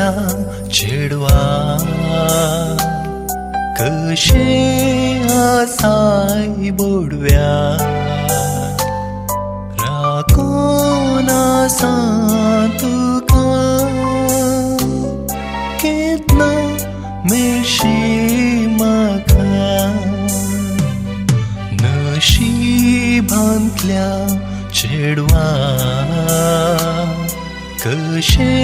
भांतल्या चेडवा कशे आसाय बोडव्या राकोना सा तुका केतना मेळशी म्हाका नशिबांतल्या चेडवा कशे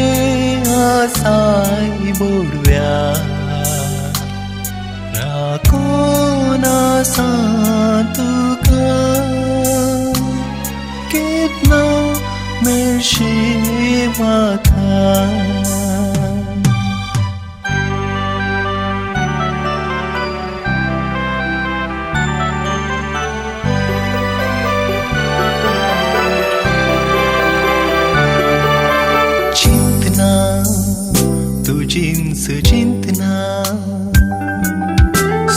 आसाय बोडव्या राकोना सा तुका केतना मेळशी म्हाका तुझींच चिंतना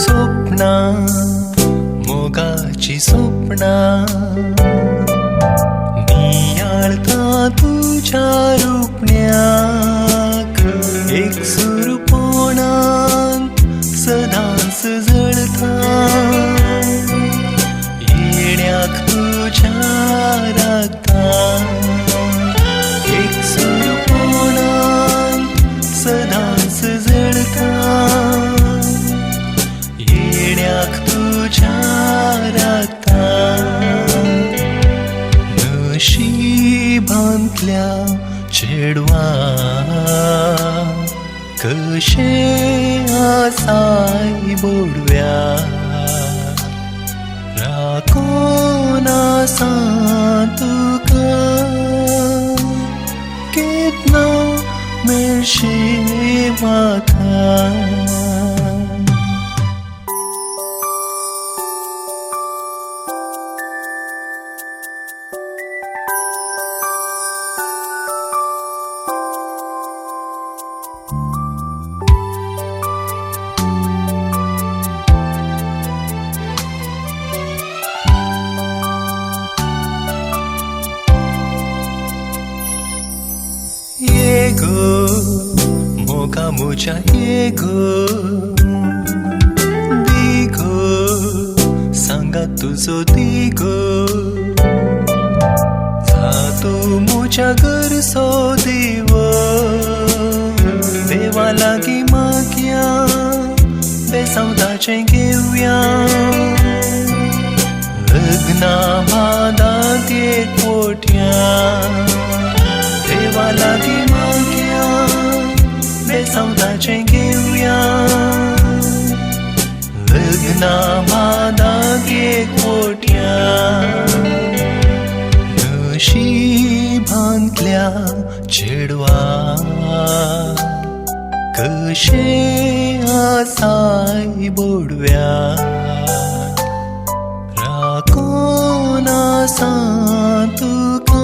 स्वप्ना मोगाची स्वप्ना नियाळता तुझ्या रूपण्याक एक सुरपोणांत सदांच जळता येण्याक तुझ्या रागता एक सुरपोणांत सदांच जळता येण्याक तुझ्या रागता नशिबांतल्या चेडवा कशे आसाय बोडव्या राकोना सा तुका केतना मेळशी म्हाका मोगा मुझा दिगो सांगा तुझो दिगो तू मुझ्या घरचो दिवो देवा लागी मागया बेसावताचें घेवया लग्ना बादांत एक पोट्या देवा लागी मागया बेसावताचें घेवया लग्ना बादांत एक पोट्या नशिबांतल्या चेडवा कशे आसाय बोडव्या राकोना सा तुका